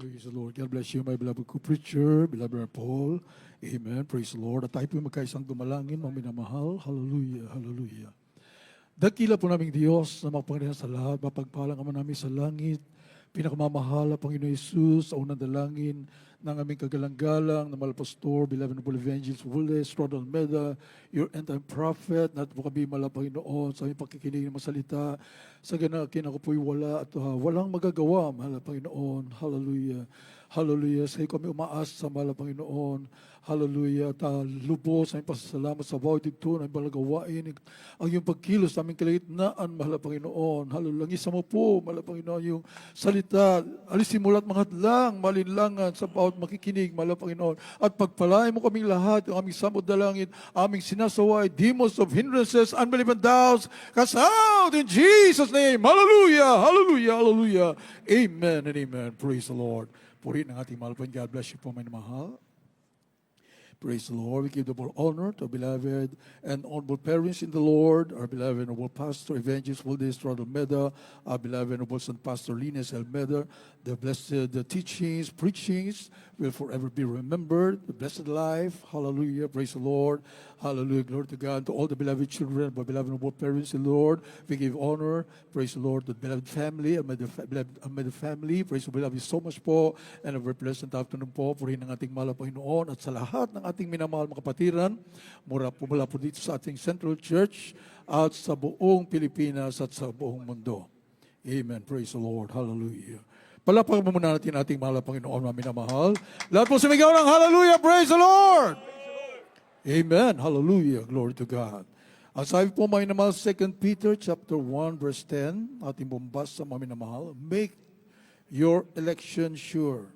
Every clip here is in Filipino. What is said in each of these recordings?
Praise the Lord. God bless you, my beloved co-preacher, beloved Paul. Amen. Praise the Lord. At tayo po magkaisang dumalangin, mga minamahal. Hallelujah, hallelujah. Dakila po naming Diyos na mapanginahan sa lahat, mapagpalang Ama namin sa langit, pinakamamahala, Panginoon Yesus, sa unang dalangin ng aming kagalang-galang na mahal pastor, beloved noble evangelist, Wules, Rod Almeida, your end-time prophet, natin po kami mahal Panginoon sa aming pakikinig ng masalita, sa ganakin ako po'y wala at walang magagawa, mahal Panginoon. Hallelujah. Hallelujah. Sa iyo kami umaas sa mahal Panginoon. Hallelujah. At lubos aming pasasalamat sa bawat ito na balagawain. Ang iyong pagkilos sa aming kalagitnaan, mahal Panginoon. Hallelujah. Langisa mo po, mahal Panginoon, yung salita. Alisin mo lahat mga hadlang, malinlangan sa bawat makikinig, mahal Panginoon. At pagpalain mo kaming lahat, yung aming samod na langit, aming sinasaway, demons of hindrances, unbelief and doubts, cast out in Jesus' name. Hallelujah. Hallelujah. Hallelujah. Amen and amen. Praise the Lord. Purihin ang ating mahal po. God bless you po, my mahal. Praise the Lord. We give the full honor to our beloved and honorable parents in the Lord, our beloved and noble pastor, evangelist Wules Rod Almeida, our beloved and noble son, Pastor Linus Almeida. The blessed teachings, preachings will forever be remembered. The blessed life. Hallelujah. Praise the Lord. Hallelujah. Glory to God. To all the beloved children, our beloved and noble parents in the Lord, we give honor. Praise the Lord. The beloved family, the family. Praise the beloved so much po. And a very pleasant afternoon po. Purihin ang ating mahal Panginoon at sa lahat ng ating minamahal mga kapatiran, mula po dito sa ating Central Church at sa buong Pilipinas at sa buong mundo. Amen. Praise the Lord. Hallelujah. Palapag muna natin ating mahal Panginoon na minamahal. Lahat po sumigaw ng hallelujah. Praise the Lord. Amen. Hallelujah. Glory to God. Ang sabi po mga minamahal, 2 Peter chapter 1 verse 10, ating bumbasa mga minamahal, make your election sure.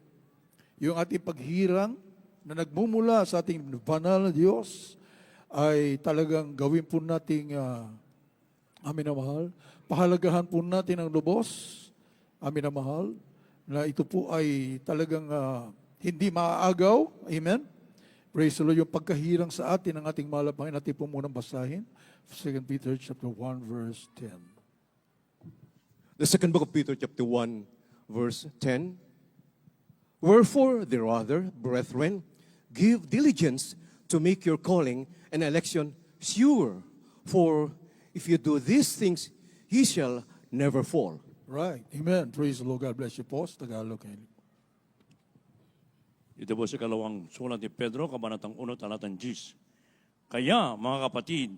Yung ating paghirang na nagmumula sa ating banal na Diyos ay talagang gawin po nating amin na mahal. Pahalagahan po natin ang lubos, amin na mahal, na ito po ay talagang hindi maaagaw. Amen? Praise the Lord. Yung pagkahirang sa atin ng ating mahal Panginoon, natin po munang basahin. 2 Peter chapter 1 verse 10. The second book of Peter chapter 1 verse 10. Wherefore, rather, brethren, give diligence to make your calling and election sure. For if you do these things, ye shall never fall. Right. Amen. Praise the Lord. God bless you po. Sa Tagalog. Ito po sa kalawang sulat ni Pedro, kabanatang 1, talatang 10. Kaya, mga kapatid,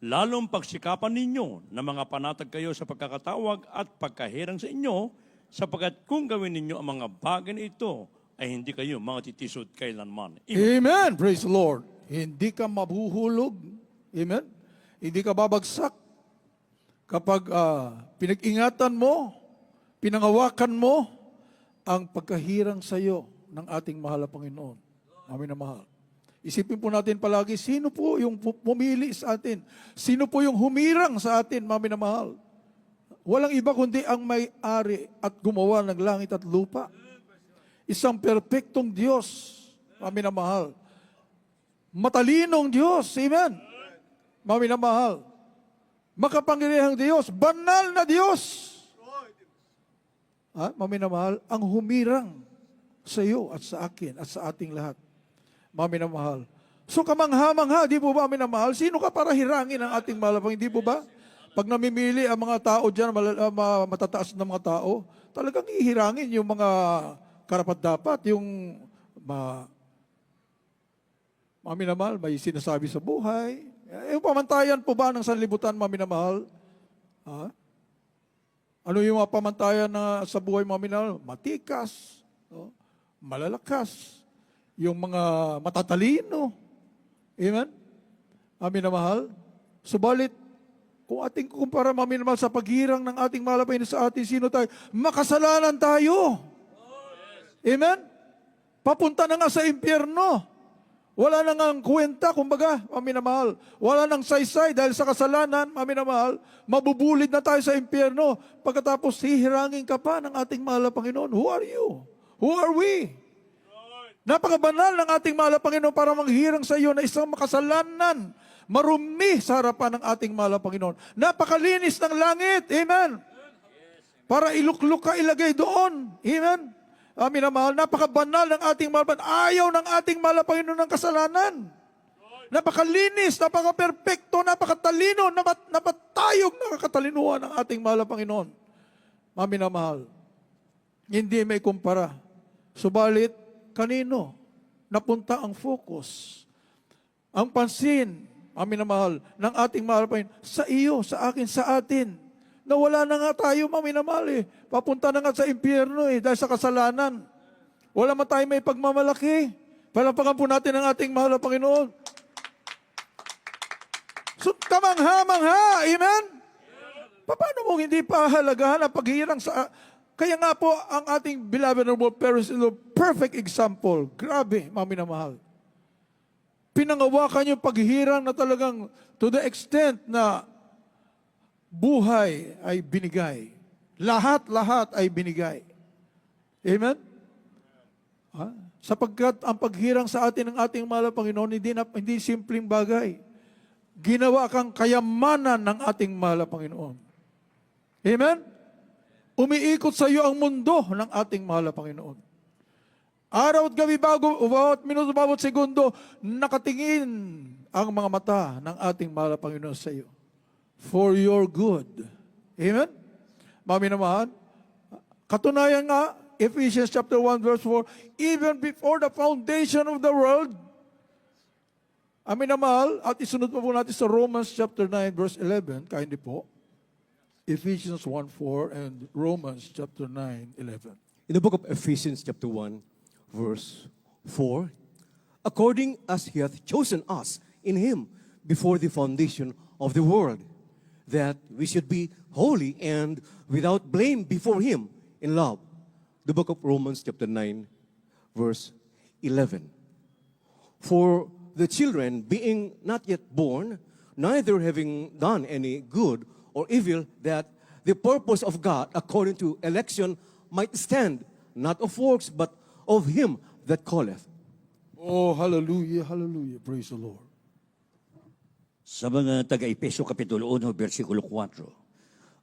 lalong pagsikapan ninyo na mga panatag kayo sa pagkakatawag at pagkahirang sa inyo, sapagkat kung gawin ninyo ang mga bagay na ito, ay hindi kayo mga titisod kailanman. Amen. Praise the Lord. Hindi ka mabuhulog. Amen. Hindi ka babagsak. Kapag pinag-ingatan mo, pinangawakan mo ang pagkahirang sa iyo ng ating mahal na Panginoon. Amin na mahal. Isipin po natin palagi, sino po yung pumili sa atin? Sino po yung humirang sa atin, mami na mahal? Walang iba kundi ang may-ari at gumawa ng langit at lupa. Isang perpektong Diyos, mami na mahal. Matalinong Diyos, amen. Mami na mahal. Makapangyarihang Diyos, banal na Diyos. Mami na mahal, ang humirang sa iyo at sa akin at sa ating lahat. Mami na mahal. So kamangha-mangha, di po ba, mami na mahal? Sino ka para hirangin ang ating malapang? Di po ba? Pag namimili ang mga tao dyan, matataas na mga tao, talagang ihirangin yung mga karapat-dapat, yung mami na mahal, may sinasabi sa buhay. Yung pamantayan po ba ng sanlibutan, mami na mahal? Ano yung mga pamantayan na sa buhay, mami na mahal? Matikas, no? Malalakas, yung mga matatalino. Amen? Mami na mahal? Subalit, kung ating kumpara, mami na mahal, sa paghirang ng ating malapay sa atin, sino tayo? Makasalanan tayo. Amen? Papunta na nga sa impyerno. Wala na nga kwenta, kumbaga, mami na mahal. Wala nang saysay dahil sa kasalanan, mami na mahal. Mabubulid na tayo sa impyerno. Pagkatapos hihirangin ka pa ng ating mahal na Panginoon. Who are you? Who are we? Napakabanal ng ating mahal na Panginoon para manghirang sa iyo na isang makasalanan, marumi sa harapan ng ating mahal na Panginoon. Napakalinis ng langit. Amen? Para iluklok ka ilagay doon. Amen? Amin na mahal, napakabanal ng ating mahal. Ayaw ng ating mahal na Panginoon ng kasalanan. Napakalinis, napaka-perfecto, napakatalino, napatayog na katalinuhan ng ating mahal na Panginoon. Amin na mahal. Hindi may kumpara. Subalit, kanino napunta ang focus? Ang pansin, amin na mahal, ng ating mahal na Panginoon, sa iyo, sa akin, sa atin. Nawala na nga tayo, amin na mahal eh. Papunta na nga sa impyerno eh, dahil sa kasalanan. Wala man tayo may pagmamalaki. Palapakan po natin ang ating mahal na Panginoon. So, kamangha-mangha, amen? Paano mo hindi pahalagahan ang paghihirang sa... Kaya nga po, ang ating beloved noble parents is a perfect example. Grabe, mami na mahal. Pinangawakan yung paghihirang na talagang to the extent na buhay ay binigay. Lahat-lahat ay binigay. Amen? Sapagkat ang paghirang sa atin ng ating mahal na Panginoon, hindi simpleng bagay. Ginawa kang kayamanan ng ating mahal na Panginoon. Amen? Umiikot sa iyo ang mundo ng ating mahal na Panginoon. Araw at gabi bawat minuto, bawat segundo, nakatingin ang mga mata ng ating mahal na Panginoon sa iyo. For your good. Amen? Mami naman, katunayan nga, Ephesians chapter 1 verse 4, even before the foundation of the world, amin na mahal, at isunod pa po natin sa Romans chapter 9 verse 11, kaya hindi po, Ephesians 1:4 and Romans chapter 9:11. In the book of Ephesians chapter 1, verse 4, according as he hath chosen us in him before the foundation of the world, that we should be holy and without blame before him in love. The book of Romans chapter 9, verse 11. For the children being not yet born, neither having done any good or evil, that the purpose of God according to election might stand, not of works, but of him that calleth. Oh, hallelujah, hallelujah. Praise the Lord. Sa mga taga-Efeso Kapitulo 1, versikulo 4,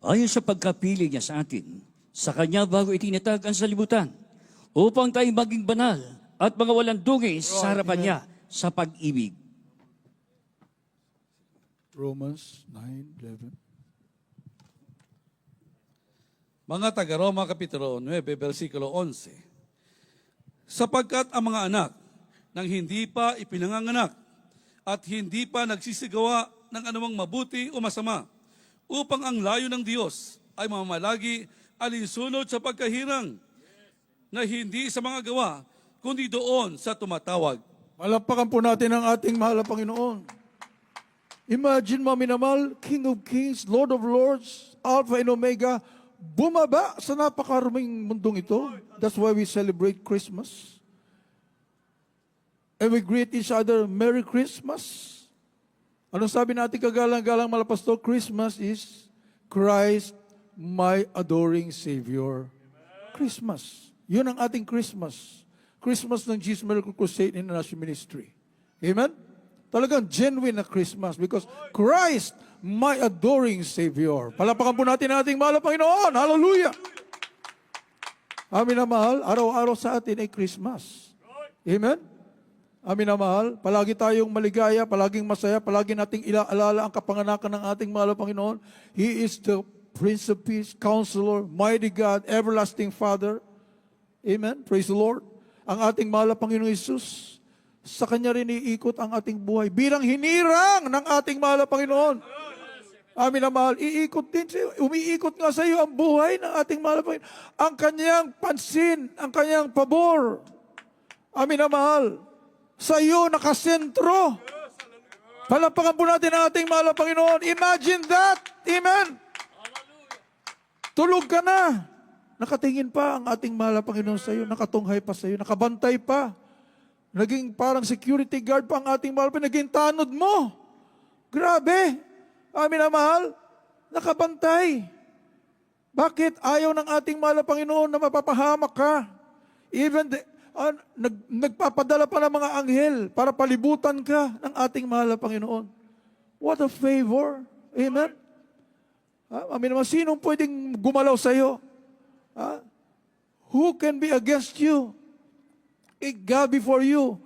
ayon sa pagkapili niya sa atin, sa Kanya bago itinatag ang salibutan, upang tayo maging banal at mga walang dungis sa harapan niya sa pag-ibig. Romans 9:11. Mga taga-Roma Kapitulo 9, versikulo 11, sapagkat ang mga anak nang hindi pa ipinanganganak at hindi pa nagsisigawa ng anumang mabuti o masama, upang ang layo ng Diyos ay mamamalagi alinsunod sa pagkahirang na hindi sa mga gawa, kundi doon sa tumatawag. Malapakan po natin ang ating mahal na Panginoon. Imagine, mami namal, King of Kings, Lord of Lords, Alpha and Omega, bumaba sa napakaruming mundong ito. That's why we celebrate Christmas. And we greet each other, Merry Christmas. Anong sabi natin kagalang-galang malapastor? Christmas is Christ, my adoring Savior. Christmas. Yun ang ating Christmas. Christmas ng Jesus Miracle Crusade International Ministry. Amen? Talagang genuine na Christmas because Christ, my adoring Savior. Palapakan po natin ang ating mahal na Panginoon. Hallelujah! Amin na mahal, araw-araw sa atin ay Christmas. Amen? Amin na mahal, palagi tayong maligaya, palaging masaya, palagi nating ilaalala ang kapanganakan ng ating mahal na Panginoon. He is the Prince of Peace, Counselor, Mighty God, Everlasting Father. Amen? Praise the Lord. Ang ating mahal na Panginoon Jesus, sa Kanya rin iikot ang ating buhay. Bilang hinirang ng ating mahal na Panginoon. Amin na mahal, iikot din, umiikot nga sa iyo ang buhay ng ating mahal na Panginoon. Ang Kanyang pansin, ang Kanyang pabor. Amin na mahal, sa iyo nakasentro. Palapakan po natin ang ating mahal na Panginoon. Imagine that. Amen. Tulog ka na. Nakatingin pa ang ating mahal na Panginoon sa iyo. Nakatunghay pa sa iyo. Nakabantay pa. Naging parang security guard pa ang ating mahal. Naging tanod mo. Grabe. Amin na mahal. Nakabantay. Bakit ayaw ng ating mahal na Panginoon na mapapahamak ka? Even nagpapadala pa ng mga anghel para palibutan ka ng ating mahal na Panginoon. What a favor. Amen? Amin naman, sinong pwedeng gumalaw sa iyo? Who can be against you? God before you.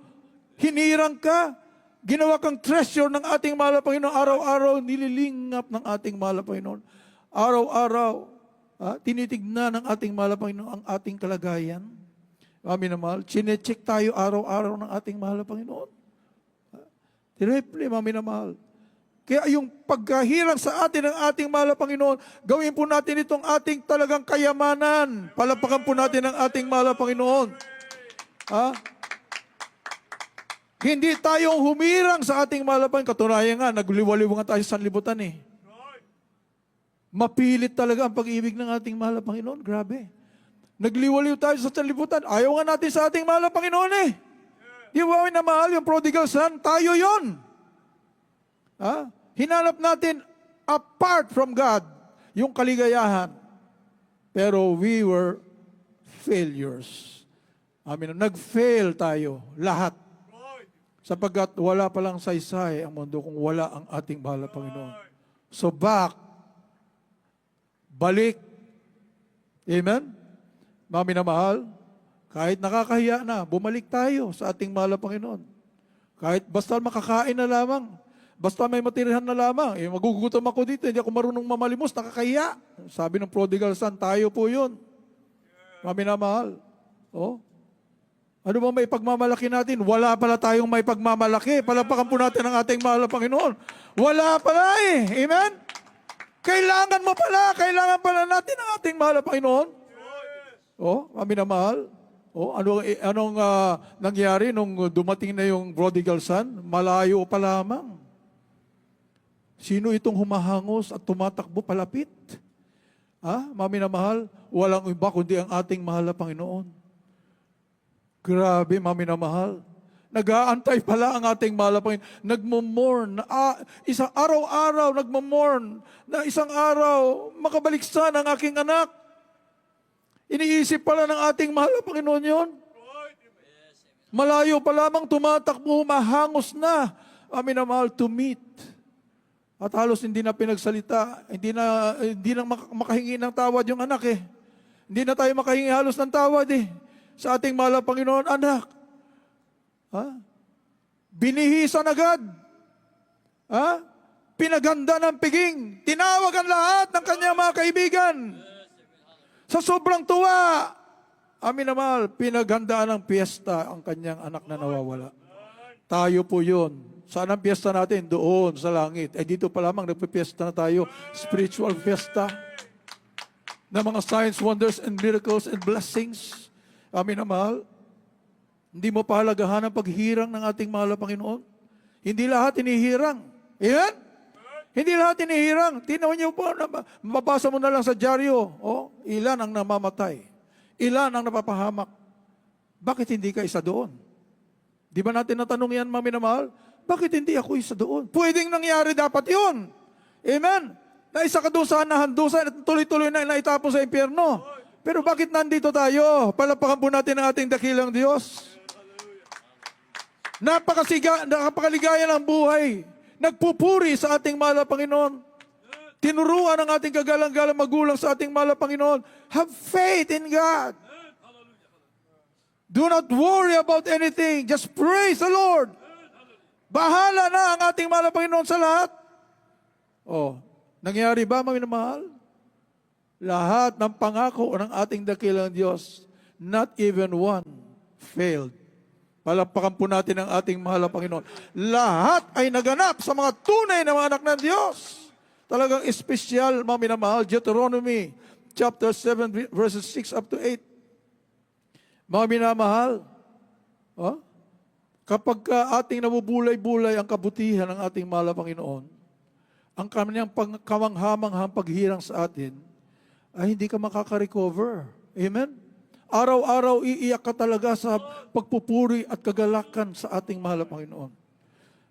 Hinirang ka. Ginawa kang treasure ng ating mahal na Panginoon. Araw-araw, nililingap ng ating mahal na Panginoon. Araw-araw, tinitignan ng ating mahal na Panginoon ang ating kalagayan. Amin na mahal. Chinecheck tayo araw-araw ng ating mahal na Panginoon. Directly, mami na mahal. Kaya yung pagkahirang sa atin ng ating mahal na Panginoon, gawin po natin itong ating talagang kayamanan. Palapakan po natin ang ating mahal na Panginoon. Hindi tayong humirang sa ating mahal na Panginoon. Katunayan nga, nagliwaliw nga tayo sa sanlibutan eh. Mapilit talaga ang pag-ibig ng ating mahal na Panginoon. Grabe. Nagliwaliw tayo sa sanlibutan. Ayaw nga natin sa ating mahal na Panginoon eh. Di ba na mahal yung prodigal son? Tayo yon. Hinanap natin apart from God yung kaligayahan. Pero we were failures. Amen. Nag-fail tayo, lahat. Sapagkat wala palang saysay ang mundo kung wala ang ating mahal na Panginoon. So balik. Amen? Mami na mahal, kahit nakakahiya na, bumalik tayo sa ating mahal na Panginoon. Kahit basta makakain na lamang, basta may matirihan na lamang, magugutom ako dito, hindi ako marunong mamalimos, nakakahiya. Sabi ng prodigal son, tayo po yun. Mami na mahal. Ano ba may pagmamalaki natin? Wala pala tayong may pagmamalaki. Palapakan po natin ang ating mahal na Panginoon. Wala pala eh. Amen? Kailangan pala natin ang ating mahal na Panginoon. Mami na mahal. Anong nangyari nung dumating na yung prodigal son? Malayo pa lamang. Sino itong humahangos at tumatakbo palapit? Mami na mahal, walang iba kundi ang ating mahal na Panginoon. Grabe, mami na mahal. Nag-aantay pala ang ating mahal na Panginoon. Nagmumorn. Isang araw-araw nagmumorn na isang araw makabaliksan ang aking anak. Iniisip pala ng ating mahal na Panginoon yun. Malayo pa lamang tumatakbo, mahangos na. Amin na mahal, to meet. At halos hindi na pinagsalita, hindi na makahingi ng tawad yung anak eh. Hindi na tayo makahingi halos ng tawad eh. Sa ating mahal na Panginoon, anak. Binihisan agad. Pinaganda ng piging. Tinawag ang lahat ng kanyang mga kaibigan. Sa sobrang tuwa, amin na mahal, pinaghandaan ng piyesta ang kanyang anak na nawawala. Tayo po yun. Saan ang piyesta natin? Doon, sa langit. Dito pa lamang nagpipiesta na tayo. Spiritual fiesta. Na mga signs, wonders, and miracles, and blessings. Amin na mahal. Hindi mo pahalagahan ang paghirang ng ating mahal na Panginoon. Hindi lahat inihirang. Amen? Hindi lahat inihirang. Tinawan niyo po, mabasa mo na lang sa dyaryo. Ilan ang namamatay? Ilan ang napapahamak? Bakit hindi ka isa doon? Di ba natin natanong yan, mami na mahal? Bakit hindi ako isa doon? Pwedeng nangyari dapat yun. Amen? Na isa ka doon sa nahandusan at tuloy-tuloy na naitapon sa impyerno. Pero bakit nandito tayo? Palapakan po natin ang ating dakilang Diyos. Napakaligaya ng buhay. Nagpupuri sa ating mahal na Panginoon. Tinuruan ang ating kagalang-galang magulang sa ating mahal na Panginoon. Have faith in God. Do not worry about anything. Just praise the Lord. Bahala na ang ating mahal na Panginoon sa lahat. Nangyari ba, mga minamahal? Lahat ng pangako ng ating dakilang Diyos, not even one failed. Palapakan po natin ang ating mahal na Panginoon. Lahat ay naganap sa mga tunay na mga anak ng Diyos. Talagang espesyal, mga minamahal, Deuteronomy chapter 7 verses 6 up to 8. Mga minamahal, kapag ating nabubulay-bulay ang kabutihan ng ating mahal na Panginoon, ang kanyang kamanghamanghang paghirang sa atin, ay hindi ka makaka-recover. Amen? Araw-araw iiyak ka talaga sa pagpupuri at kagalakan sa ating mahal na Panginoon.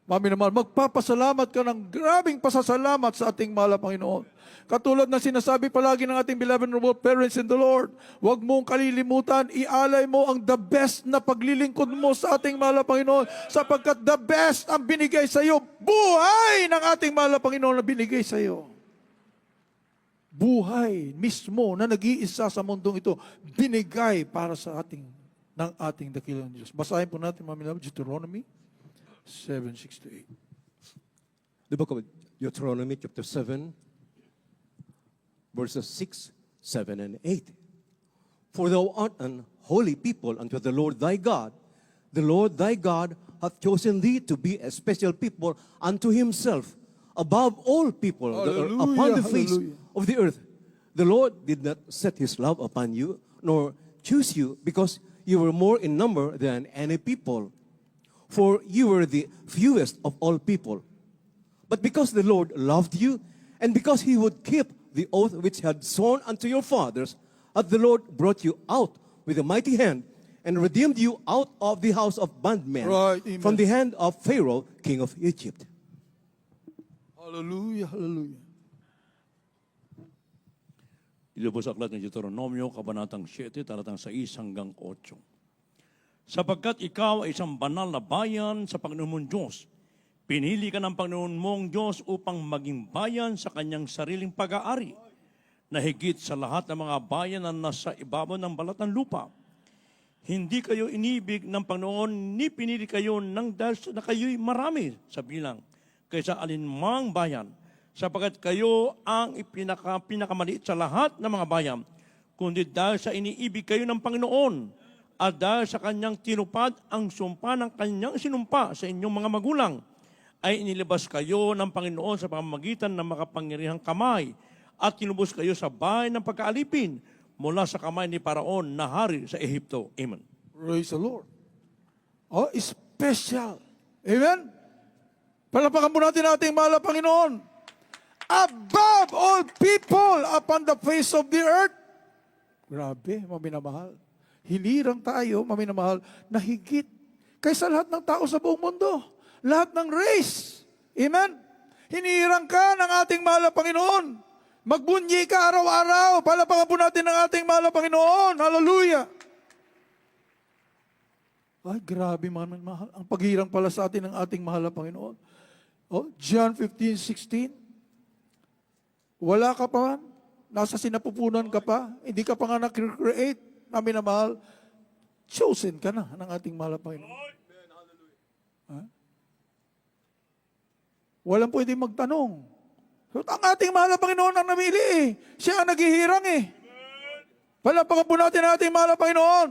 Mami naman, magpapasalamat ka ng grabing pasasalamat sa ating mahal na Panginoon. Katulad na sinasabi palagi ng ating beloved parents in the Lord, huwag mong kalilimutan, ialay mo ang the best na paglilingkod mo sa ating mahal na Panginoon, sapagkat the best ang binigay sa iyo, buhay ng ating mahal na Panginoon na binigay sa iyo. buhay mismo na nag-iisa sa mundong ito, binigay para sa ng ating dakilang Diyos. Basahin po natin, mga minamahal, Deuteronomy 7:6-8. The book of Deuteronomy, chapter 7, verses 6, 7, and 8. For thou art an holy people unto the Lord thy God. The Lord thy God hath chosen thee to be a special people unto himself, above all people that are Hallelujah, upon the face hallelujah. of the earth. The Lord did not set his love upon you, nor choose you, because you were more in number than any people. For you were the fewest of all people. But because the Lord loved you, and because he would keep the oath which he had sworn unto your fathers, hath the Lord brought you out with a mighty hand, and redeemed you out of the house of bondmen, Right, amen. from the hand of Pharaoh, king of Egypt. Hallelujah, hallelujah. Ilubos sa aklat ng Deuteronomio, Kabanatang 7, talatang 6 hanggang 8. Sapagkat ikaw ay isang banal na bayan sa Panginoon mong Diyos, pinili ka ng Panginoon mong Diyos upang maging bayan sa kanyang sariling pag-aari, na higit sa lahat ng mga bayan na nasa ibabaw ng balat ng lupa. Hindi kayo inibig ng Panginoon, ni pinili kayo ng dahil na kayo'y marami sa bilang kaysa alinmang bayan, sapagkat kayo ang pinakamaliit sa lahat ng mga bayan, kundi dahil sa iniibig kayo ng Panginoon at dahil sa kanyang tinupad ang sumpa ng kanyang sinumpa sa inyong mga magulang, ay inilabas kayo ng Panginoon sa pamamagitan ng makapangyarihang kamay at tinubos kayo sa bahay ng pagkaalipin mula sa kamay ni Paraon na hari sa Ehipto. Amen. Praise the Lord. Oh, special. Amen? Palapakan po natin ating mahal na Panginoon. Above all people upon the face of the earth. Grabe, maminamahal. Hinirang tayo, maminamahal, na higit kaysa lahat ng tao sa buong mundo. Lahat ng race. Amen? Hinirang ka ng ating mahal na Panginoon. Magbunyi ka araw-araw. Palapakan po natin ang ating mahal na Panginoon. Hallelujah. Ay, grabe mga mahal. Ang paghirang pala sa atin ng ating mahal na Panginoon. Oh, John 15:16. Wala ka pa man. Nasa sinapupunan ka pa. Hindi ka pa nga na-create. Namin na mahal. Chosen ka na ng ating mahal na Panginoon. Ha? Walang pwede magtanong. So, ang ating mahal na Panginoon ang namili eh. Siya ang naghihirang eh. Palapakan po natin ang ating mahal na Panginoon.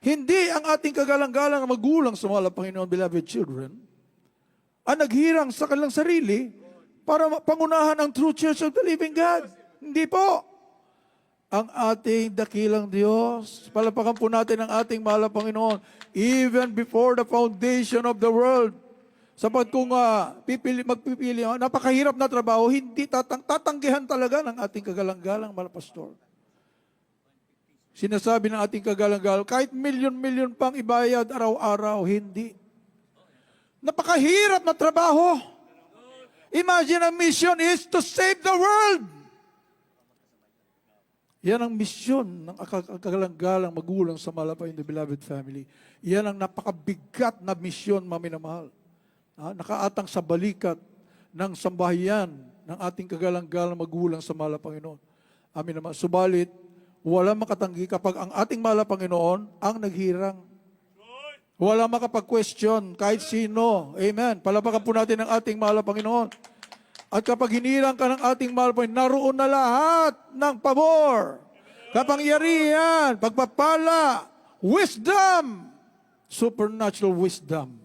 Hindi ang ating kagalang-galang magulang sa mahal na Panginoon, beloved children, ang naghirang sa kanilang sarili para pangunahan ang true church of the living God. Hindi po. Ang ating dakilang Diyos, palapakan po natin ang ating mahal na Panginoon, even before the foundation of the world. Sapat kung magpipili, napakahirap na trabaho, hindi tatanggihan talaga ng ating kagalang-galang mga pastor. Sinasabi ng ating kagalang-galang, kahit milyon-milyon pang ibayad araw-araw, hindi. Napakahirap na trabaho. Imagine, ang mission is to save the world. Yan ang misyon ng kagalang-galang magulang sa Malapay in the beloved family. Yan ang napakabigat na misyon, maminamahal. Nakaatang sa balikat ng sambahayan ng ating kagalang-galang magulang sa mahal na Panginoon. Amin naman. Subalit, walang makatanggi kapag ang ating mahal na Panginoon ang naghirang. Walang makapag-question kahit sino. Amen. Palapakan po natin ang ating mahal na Panginoon. At kapag hinirang ka ng ating mahal na Panginoon, naroon na lahat ng pabor, kapangyarihan, pagpapala, wisdom, supernatural wisdom,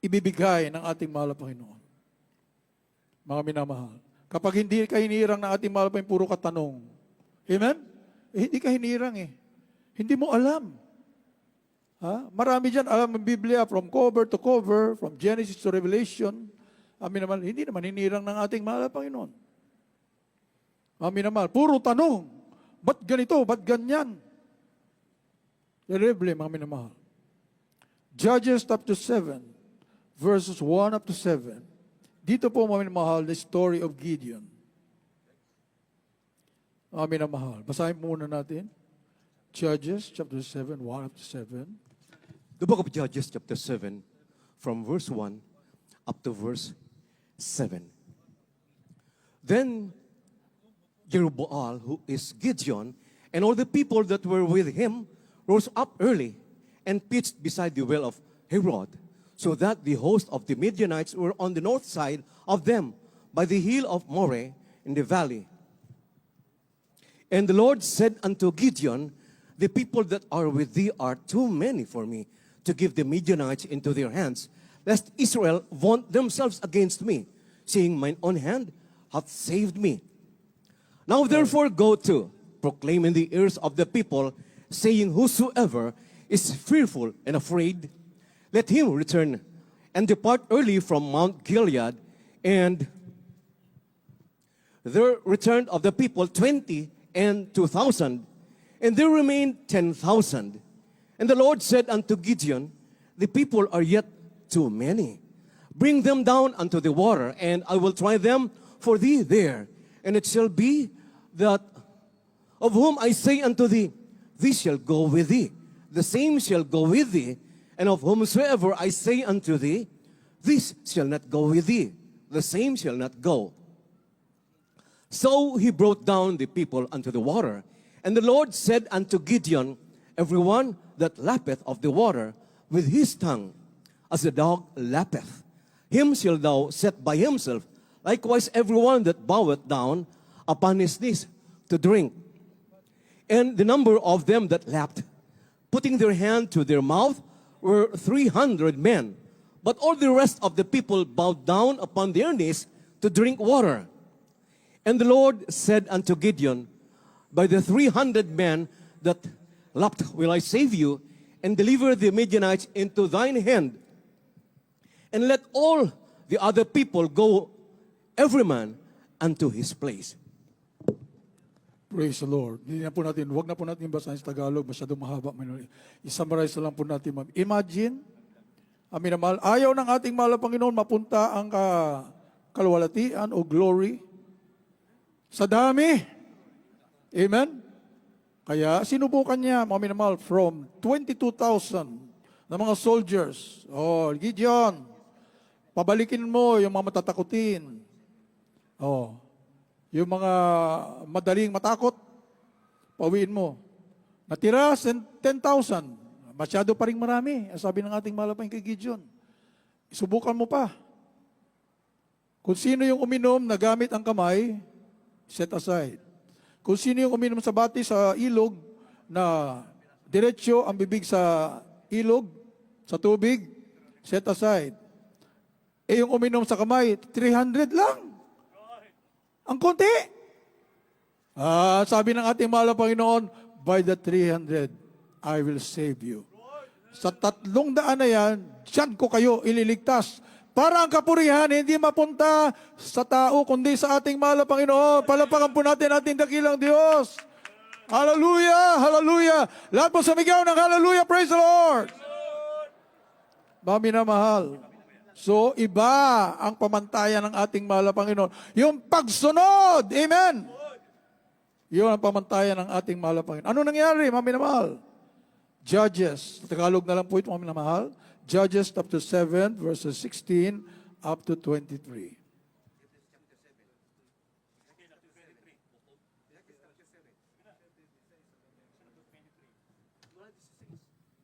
ibibigay ng ating mahal na Panginoon. Mga minamahal. Kapag hindi ka hinirang ng ating mahal na Panginoon, puro katanong. Amen? Hindi ka hinirang eh. Hindi mo alam. Ha? Marami dyan alam ang Biblia from cover to cover, from Genesis to Revelation. Amin naman, hindi naman hinirang ng ating mahal na Panginoon. Amin naman, puro tanong. Ba't ganito? Ba't ganyan? Terrible, mga minamahal. Judges chapter 7, verses 1 up to 7. Dito po, mga minamahal, the story of Gideon. Mga minamahal. Basahin muna natin. Judges chapter 7, 1 up to 7. The book of Judges, chapter 7, from verse 1 up to verse 7. Then Jerubbaal, who is Gideon, and all the people that were with him rose up early and pitched beside the well of Herod, so that the host of the Midianites were on the north side of them, by the hill of Moreh in the valley. And the Lord said unto Gideon, the people that are with thee are too many for me to give the Midianites into their hands, lest Israel vaunt themselves against me, seeing mine own hand hath saved me. Now therefore go to, proclaim in the ears of the people, saying, whosoever is fearful and afraid, let him return and depart early from Mount Gilead. And there returned of the people 20 and 2,000, and there remained 10,000. And the Lord said unto Gideon, the people are yet too many. Bring them down unto the water, and I will try them for thee there. And it shall be that of whom I say unto thee, this shall go with thee, the same shall go with thee. And of whomsoever I say unto thee, this shall not go with thee, the same shall not go. So he brought down the people unto the water. And the Lord said unto Gideon, everyone that lappeth of the water with his tongue, as the dog lappeth, him shalt thou set by himself. Likewise everyone that boweth down upon his knees to drink. And the number of them that lapped, putting their hand to their mouth, were 300 men. But all the rest of the people bowed down upon their knees to drink water. And the Lord said unto Gideon, by the 300 men that lapped will I save you, and deliver the Midianites into thine hand. And let all the other people go, every man unto his place. Praise the Lord. Hindi na po natin, wag na po natin basahin sa Tagalog, masyadong mahaba. I-summarize na lang po natin, ma'am. Imagine, amin na mahal, ayaw ng ating mahal na Panginoon mapunta ang kalwalatian o glory sa dami. Amen? Kaya sinubukan niya, mga minamahal, from 22,000 na mga soldiers. Oh, Gideon, pabalikin mo yung mga matatakutin. Oh, yung mga madaling matakot, pauwiin mo. Natira 10,000. Masyado pa rin marami. Sabi ng ating malapang kay Gideon, isubukan mo pa. Kung sino yung uminom na gamit ang kamay, set aside. Kung sino yung uminom sa bati sa ilog na diretsyo ang bibig sa ilog, sa tubig, set aside. Eh yung uminom sa kamay, 300 lang. Ang konti. Sabi ng ating mahal na Panginoon, by the 300, I will save you. Sa 300 na yan, diyan ko kayo ililigtas. Para ang kapurihan hindi mapunta sa tao, kundi sa ating mahal na Panginoon. Palapakan po natin ating dakilang Diyos. Hallelujah! Hallelujah! Lahat po sumigaw ng hallelujah! Praise the Lord! Mami na mahal. So, iba ang pamantayan ng ating mahal na Panginoon. Yung pagsunod! Amen! Yun ang pamantayan ng ating mahal na Panginoon. Ano nangyari, mami na mahal? Judges. Sa Tagalog na lang po ito, mami na mahal. Judges chapter 7, verses 16 up to 23.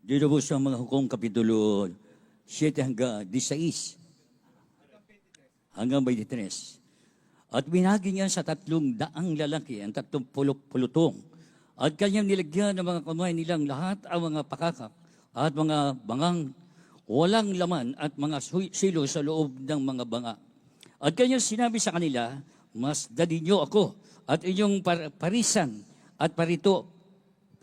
Dito po sa mga hukom kapitulo 7 hanggang 16 hanggang 23. At binagi niya sa 300 lalaki ang 30 pulutong. At kanyang nilagyan ng mga kamay nilang lahat ang mga pakakak at mga bangang walang laman at mga silo sa loob ng mga banga. At kanyang sinabi sa kanila, mas dali niyo ako at inyong parisan at parito.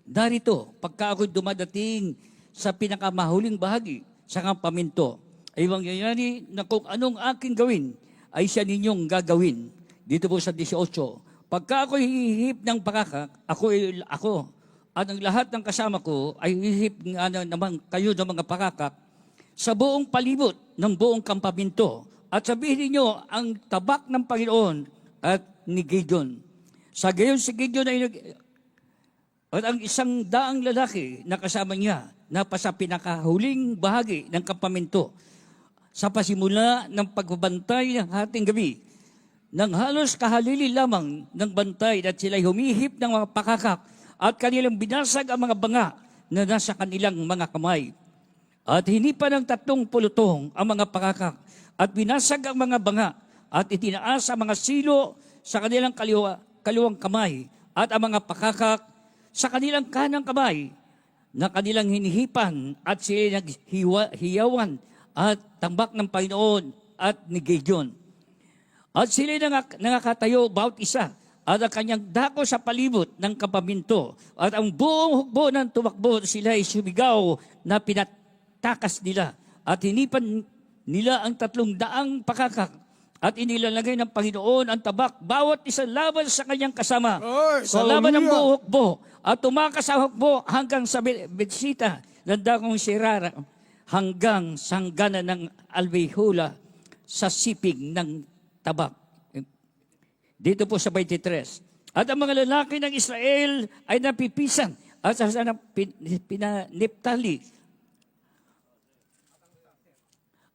Narito, pagka ako'y dumadating sa pinakamahuling bahagi sa kampaminto, ay mangyayari na kung anong aking gawin, ay siya ninyong gagawin. Dito po sa 18, pagka ako'y hihip ng pakakak, ako, at ang lahat ng kasama ko ay hihip nga naman kayo ng mga pakakak sa buong palibot ng buong kampaminto. At sabihin niyo ang tabak ng Panginoon at ni Gideon. Sa gayon si Gideon ay at ang 100 lalaki na kasama niya napasa pinakahuling bahagi ng kampaminto. sa pasimula ng pagbabantay ng hating gabi, nang halos kahalili lamang ng bantay at sila'y humihip ng mga pakakak at kanilang binasag ang mga banga na nasa kanilang mga kamay. At hinipan ng 30 pulutong ang mga pakakak at binasag ang mga banga at itinaas ang mga silo sa kanilang kaliwang kamay at ang mga pakakak sa kanilang kanang kamay na kanilang hinihipan at sila naghiyawan at tambak ng Panginoon at ni Gideon. At sila nangakatayo bawat isa at ang kanyang dako sa palibot ng kampaminto at ang buong hukbo ng tumakbo sila ay sumigaw na pinatakas nila at hinipan nila ang 300 pakakak at inilalagay ng Panginoon ang tabak bawat isa laban sa kanyang kasama Ay, sa laban ng hallelujah. buong hukbo at tumakas sa hukbo hanggang sa Betsita ng dakong Sirara hanggang sa hangganan ng Albihula sa sipig ng tabak. Dito po sa 23. At ang mga lalaki ng Israel ay napipisan at sa Neptali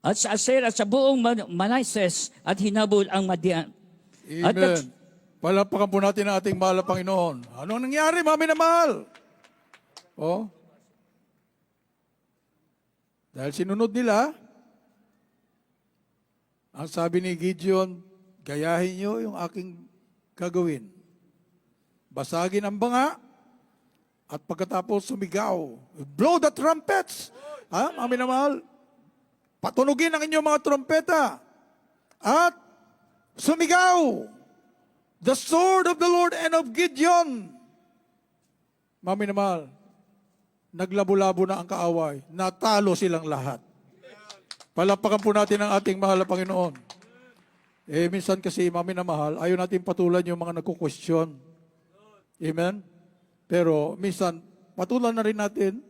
at sa Aser at sa buong Manaises at hinabol ang Madian. At Amen. Palapakan po natin ang ating mahal na Panginoon. Anong nangyari, mami na mahal? Oh. Dahil sinunod nila, ang sabi ni Gideon, gayahin nyo yung aking gagawin. Basagin ang banga, at pagkatapos sumigaw, blow the trumpets. Ha, mami na mahal? Patunugin ang inyong mga trompeta. At sumigaw, the sword of the Lord and of Gideon. Mami na mahal, naglabo-labo na ang kaaway. Natalo silang lahat. Palapakan po natin ang ating mahal na Panginoon. Minsan kasi, mami na mahal, ayaw natin patulan yung mga nagko-question. Amen? Pero minsan, patulan na rin natin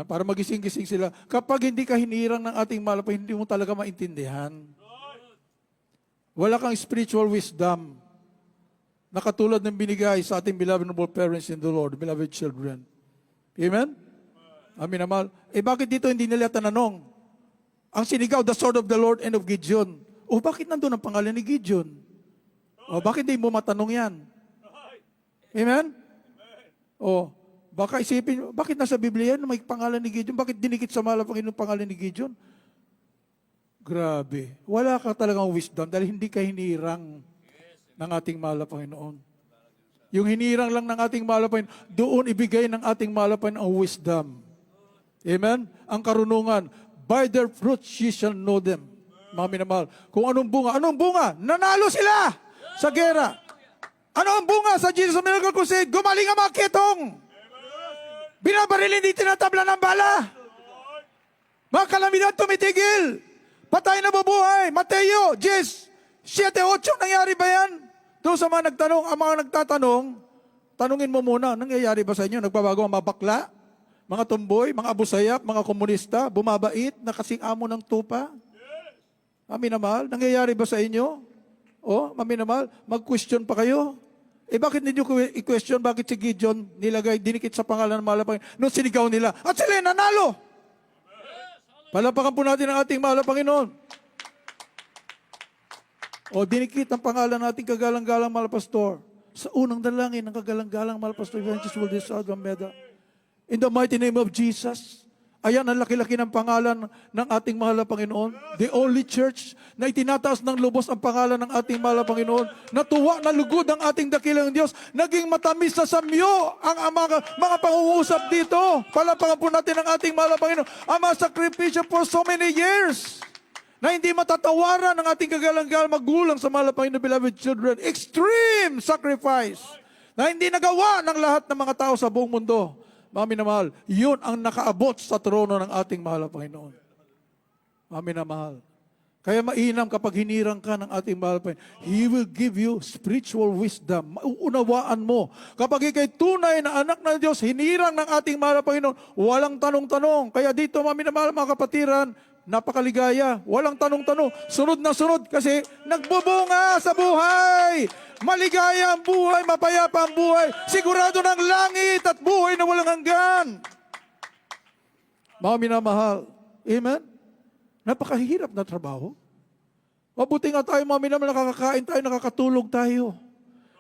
para magising-gising sila. Kapag hindi ka hinirang ng ating mahal na Panginoon, hindi mo talaga maintindihan. Wala kang spiritual wisdom na katulad ng binigay sa ating beloved noble parents in the Lord, beloved children. Amen? Amin na mahal. Bakit dito hindi nila tananong? Ang sinigaw, the sword of the Lord and of Gideon. Bakit nandun ang pangalan ni Gideon? Bakit di mo matanong yan? Amen? Baka isipin, bakit nasa Biblia yan may pangalan ni Gideon? Bakit dinikit sa mahal na Panginoon pangalan ni Gideon? Grabe. Wala ka talagang wisdom dahil hindi ka hinirang ng ating mahal na Panginoon. Yung hinirang lang ng ating mahal na Panginoon, doon ibigay ng ating mahal na Panginoon ang wisdom. Amen? Ang karunungan. By their fruits ye shall know them. Mami na mahal. Kung anong bunga? Anong bunga? Nanalo sila sa gera. Ano ang bunga sa Jesus Miracle Crusade? Gumaling ang mga ketong. Binabaril, hindi tinatabla ng bala. Mga kalamidad tumitigil. Patay na bubuhay. Mateo, 7:8, nangyari ba yan? Doon sa mga nagtanong, ang mga nagtatanong, tanungin mo muna, nangyayari ba sa inyo? Nagbabago ang mga bakla? Mga tumboy, mga abusayap, mga komunista, bumabait na kasing amo ng tupa? Mami na mahal, nangyayari ba sa inyo? Mami na mahal, mag-question pa kayo. Bakit hindi ko i-question bakit si Gideon nilagay, dinikit sa pangalan ng mahal na Panginoon nung sinigaw nila? At sila nanalo! Palapakan po natin ang ating mahal na Panginoon. Dinikit ang pangalan nating kagalang-galang mahal na pastor. Sa unang dalangin ng kagalang-galang mahal na pastor, Evangelist Wildes Algameda. In the mighty name of Jesus, ayan ang laki-laki ng pangalan ng ating mahal na Panginoon. The only church na itinataas ng lubos ang pangalan ng ating mahal na Panginoon. Natuwa na lugod ang ating dakilang Diyos. Naging matamis sa samyo ang mga pangungusap dito. Palapakan po natin ang ating mahal na Panginoon. Ang mga sakripisyo for so many years na hindi matatawaran ng ating kagalang-galang magulang sa mahal na Panginoon, beloved children. Extreme sacrifice na hindi nagawa ng lahat ng mga tao sa buong mundo. Mami na mahal, yun ang nakaabot sa trono ng ating mahal na Panginoon. Mami na mahal. Kaya mainam kapag hinirang ka ng ating mahal na Panginoon, He will give you spiritual wisdom. Mauunawaan mo. Kapag ikay tunay na anak ng Diyos, hinirang ng ating mahal na Panginoon, walang tanong-tanong. Kaya dito, mami na mahal, mga kapatiran, napakaligaya. Walang tanong-tanong. Sunod na sunod kasi nagbubunga sa buhay. Maligaya ang buhay, mapayapa ang buhay. Sigurado ng langit at buhay na walang hanggan. Mga minamahal. Amen? Napakahirap na trabaho. Mabuti nga tayo, mga minamahal, nakakakain tayo, nakakatulog tayo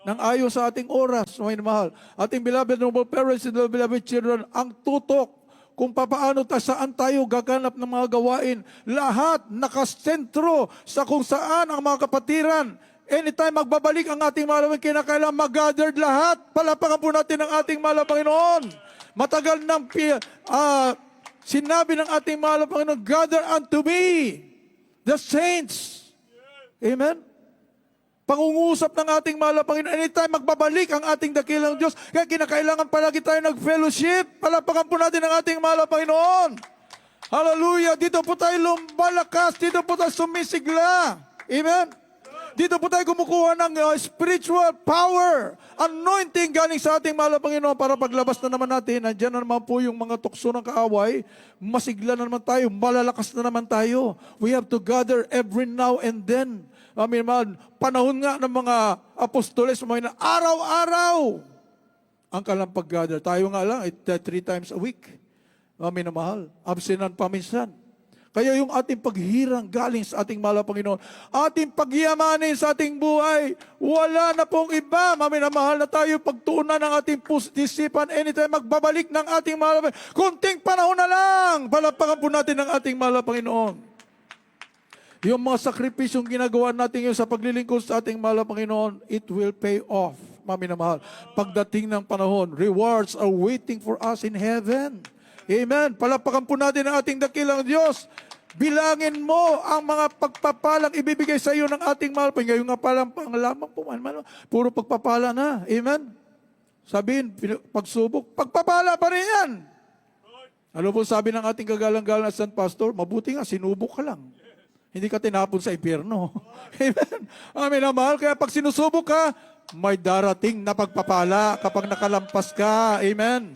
ng ayon sa ating oras, mga minamahal. Ating beloved noble parents and beloved children, ang tutok kung papaano saan tayo gaganap ng mga gawain. Lahat nakasentro sa kung saan ang mga kapatiran. Anytime magbabalik ang ating mahal na kinakailangan mag-gathered lahat. Palapakan po natin ang ating mahal na Panginoon. Matagal nang sinabi ng ating mahal na Panginoon, gather unto me the saints. Amen? Pangungusap ng ating mahal na Panginoon. Anytime magbabalik ang ating dakilang Diyos. Kaya kinakailangan palagi tayo nag-fellowship. Palapakan po natin ang ating mahal na Panginoon. Hallelujah! Dito po tayo lumbalakas. Dito po tayo sumisigla. Amen? Dito po tayo kumukuha ng spiritual power, anointing galing sa ating mahal na Panginoon para paglabas na naman natin, nandiyan na naman po yung mga tukso ng kaaway, masigla na naman tayo, malalakas na naman tayo. We have to gather every now and then. Amen, man. Panahon nga ng mga apostoles, mga araw-araw ang kanilang pag-gather. Tayo nga lang, 3 times a week. Amen na mahal. Absenan pa minsan. Kaya yung ating paghirang galing sa ating mahal na Panginoon, ating pagyamanin sa ating buhay, wala na pong iba. Mahal na tayo pagtuunan ng ating pusisipan anytime magbabalik ng ating mahal na Panginoon. Kunting panahon na lang, palapakan po natin ng ating mahal na Panginoon. Yung mga sakripisyong ginagawa natin yun sa paglilingkod sa ating mahal na Panginoon, it will pay off, mahal. Pagdating ng panahon, rewards are waiting for us in heaven. Amen. Palapakan po natin ang ating dakilang Diyos. Bilangin mo ang mga pagpapalang ibibigay sa iyo ng ating mahal. Ngayon nga palang pangalaman po, puro pagpapala na. Amen. Sabihin, pagsubok, pagpapala pa rin yan. Ano po sabi ng ating kagalang-galang na San Pastor? Mabuti nga, sinubok ka lang. Hindi ka tinapon sa impyerno. Amen. Amen na mahal. Kaya pag sinusubok ka, may darating na pagpapala kapag nakalampas ka. Amen.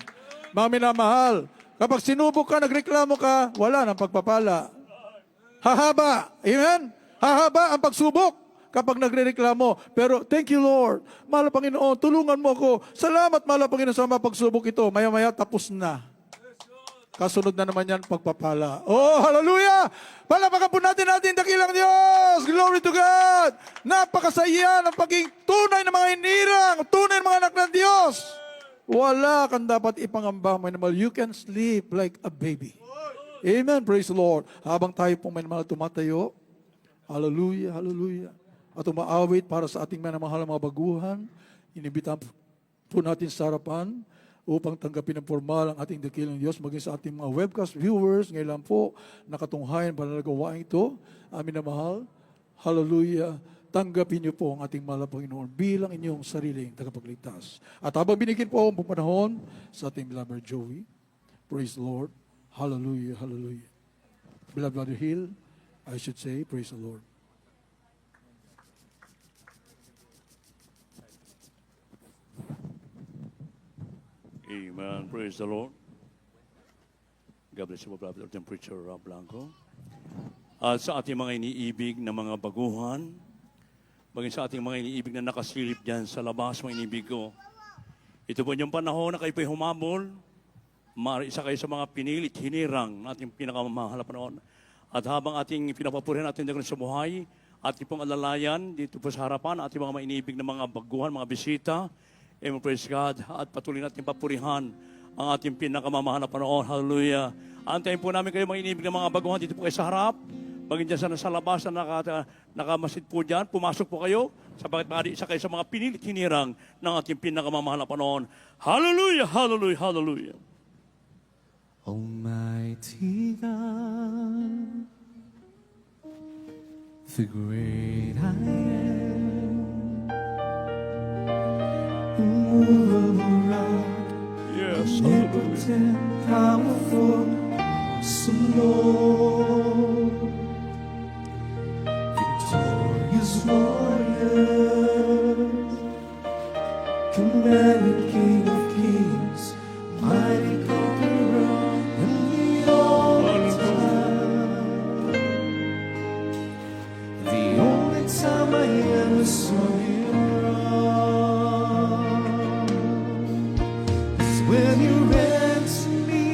Mami na mahal. Kapag sinubok ka, nagreklamo ka, wala nang pagpapala. Hahaba. Amen? Hahaba ang pagsubok kapag nagrereklamo. Pero, thank you, Lord. Mahal na Panginoon, tulungan mo ako. Salamat, mahal na Panginoon, sa mga pagsubok ito. Maya-maya, tapos na. Kasunod na naman yan, pagpapala. Oh, hallelujah! Palapakan po natin dakilang Diyos! Glory to God! Napakasaya ng pagiging tunay ng mga hinirang, tunay ng mga anak ng Diyos. Wala kang dapat ipangamba, my namal. You can sleep like a baby. Amen. Praise the Lord. Habang tayo pong may namal tumatayo, hallelujah, hallelujah. At umaawit para sa ating manamahal na mga baguhan, inibitahan po natin sa harapan upang tanggapin ng formal ang ating dakilang Diyos, maging sa ating mga webcast viewers. Ngayon lang po, nakatunghayan para nagawain ito. Amin na mahal. Hallelujah. Tanggapin niyo po ang ating mahal na Panginoon bilang inyong sariling tagapagligtas. At habang binigyan po ang panahon sa ating beloved Joey, praise the Lord. Hallelujah, hallelujah. Beloved Brother Hill, I should say, praise the Lord. Amen. Praise the Lord. God bless you, Brother Preacher Blanco. At sa ating mga iniibig na mga baguhan, bagay sa ating mga iniibig na nakasilip dyan sa labas, mga iniibig ko. Ito po yung panahon na kayo po'y humabol. Isa kayo sa mga pinilit, hinirang na ating pinakamahal na panahon. At habang ating pinapapurihan natin sa buhay, ating pong alalayan dito po sa harapan, ating mga iniibig na mga baguhan, mga bisita, amen, praise God, at patuloy natin papurihan ang ating pinakamamahal na panahon. Hallelujah. Antayin po namin kayo mga iniibig na mga baguhan dito po kayo sa harap. Maging dyan sa labas na nakamasid po dyan, pumasok po kayo, sapagat maaari isa kayo sa mga pinilit hinirang ng ating pinakamamahal na panahon. Hallelujah, hallelujah, hallelujah. Almighty God, the great I am, immovable rock, Yes, hallelujah. omnipotent, powerful, awesome Lord, victorious warrior, commanding King of Kings, mighty conqueror, and the only time, the only time I ever saw you wrong is when you ran to me.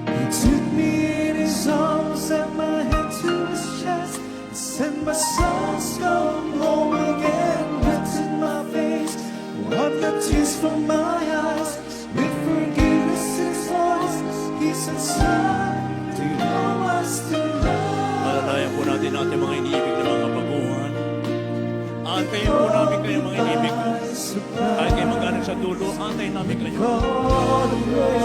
He took me in his arms, set my head to Antayin namin kayo. God away.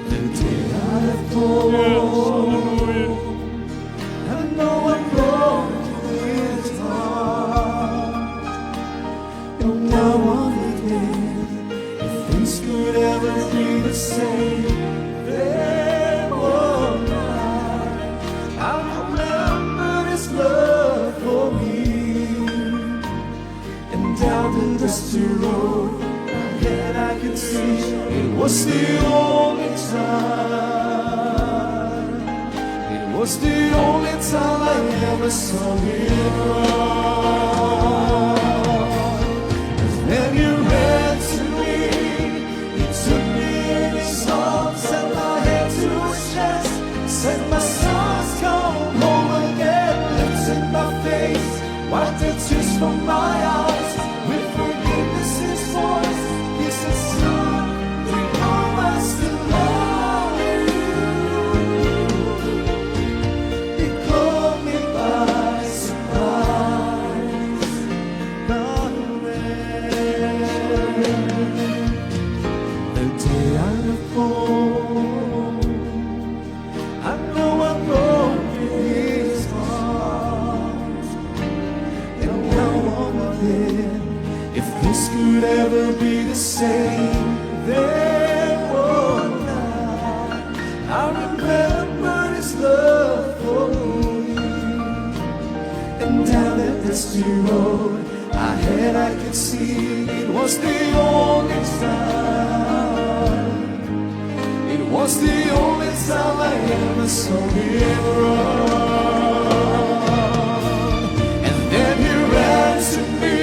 The day I left home, I know I'm broken his heart. And now I'm wondering if things could ever be the same. Then one night I remembered his love for me. And down the dusty road ahead I could see it was the only time. It was the only time I ever saw him run. And then he ran to me, he took me in his arms, set my head to his chest, said my son's come home again, lifted my face, wiped the tears from my eyes, with forgiveness in his voice, he said, son, you know I still love you. He caught me by surprise, not away. The day I left home, I know I broke his heart. And now I'm wondering if this could ever be the same. Then one night I remembered his love for me. And down that dusty road ahead I could see it was the only time. It was the only time I ever saw him run. And then he ran to me,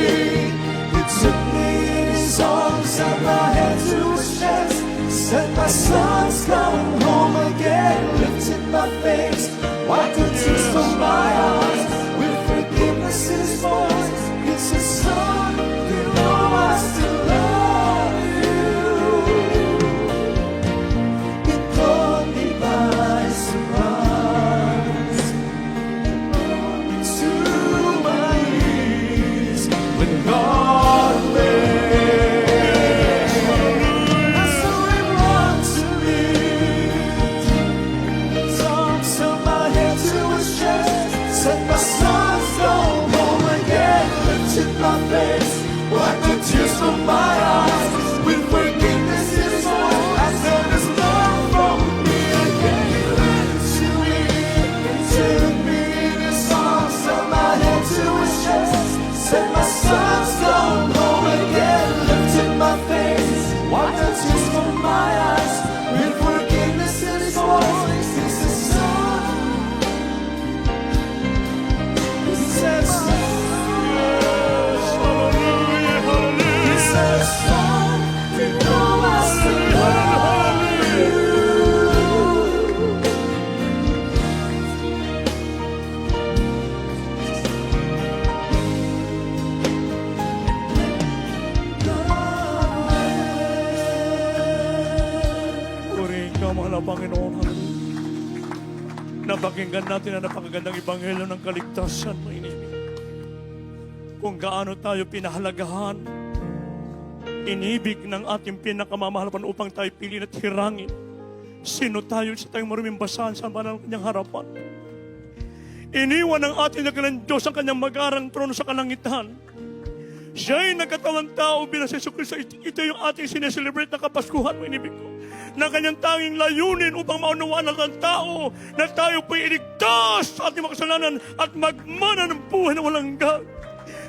he took me in his arms, set my head to his chest, said my son's coming home again, lifted my face, wiped the tears from my eyes, with forgiveness in his voice, he said, son, you know I still love you. He caught me by surprise, to my knees with God away. I saw him run to me, his arms held my head to his chest, said my son's gone home again, lifted my face, wiped the tears from my eyes, with forgiveness in his voice, I said his love from me again. He ran to me, he took me in his arms, held my head to his chest, said my son's gone home again, lifted my face, wiped the tears from my eyes, with forgiveness in his voice, he said, son, he said, son, he said, son, you know I still love you. Purihin ka, mahal na Panginoon. Napakinggan natin ang napakagandang ebanghelyo ng kaligtasan, mga inibig. Kung gaano tayo pinahalagahan, inibig ng ating pinakamamahalapan upang tayo piliin at hirangin. Sino tayo sa tayong maruming basahan sa banal ng kanyang harapan? Iniwan ng ating nagkalang Diyos ang kanyang mag-arang trono sa kalangitan. Siya ay nagkatawang tao bilang si Jesucristo. Ito yung ating sineselebrate na Kapaskuhan, mga inibig ko, na kanyang tanging layunin upang maunawaan ng tao na tayo po'y iligtas sa ating mga kasalanan at magmana ng buhay na walang hanggan.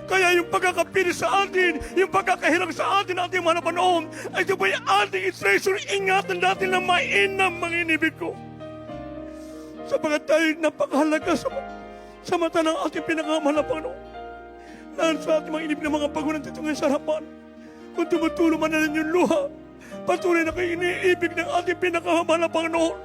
Kaya yung pagkakapili sa atin, yung pagkakahirang sa atin na ating mga napanoon, ay ito po'y ating i-treasure. Ingatan natin na mainam, mga inibig ko. Sapagat tayo napakahalaga sa mata ng ating pinakamahal na Panginoon. Lahat sa ating mga inibig na mga pagunan dito ngayon sa harapan, kung tumutulo man na yung luha, patuloy na kayo iniibig ng ating pinakamahal na Panginoon.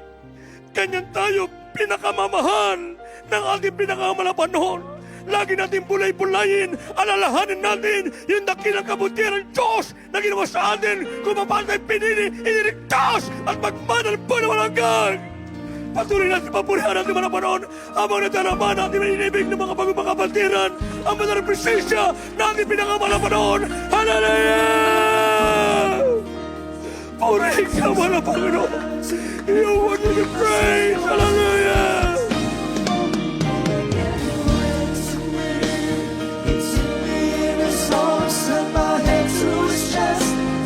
Ganyan tayo pinakamamahal ng ating pinakamahal na Panginoon. Lagi natin bulay-bulayin, alalahanin natin yung dakilang kabutihan ng Diyos na ginawa sa atin kung paano tayo pinili, iniligtas at magmanal po na walang hanggan. Patuloy natin papurihan natin mga panahon habang nadarama natin ang inibig ng mga bagong mga bandiran, ang banal na presensya natin pinakamalang panahon. Hallelujah! Purihin ka mga Panginoon. You want to be praised. Hallelujah! Set my head to his chest,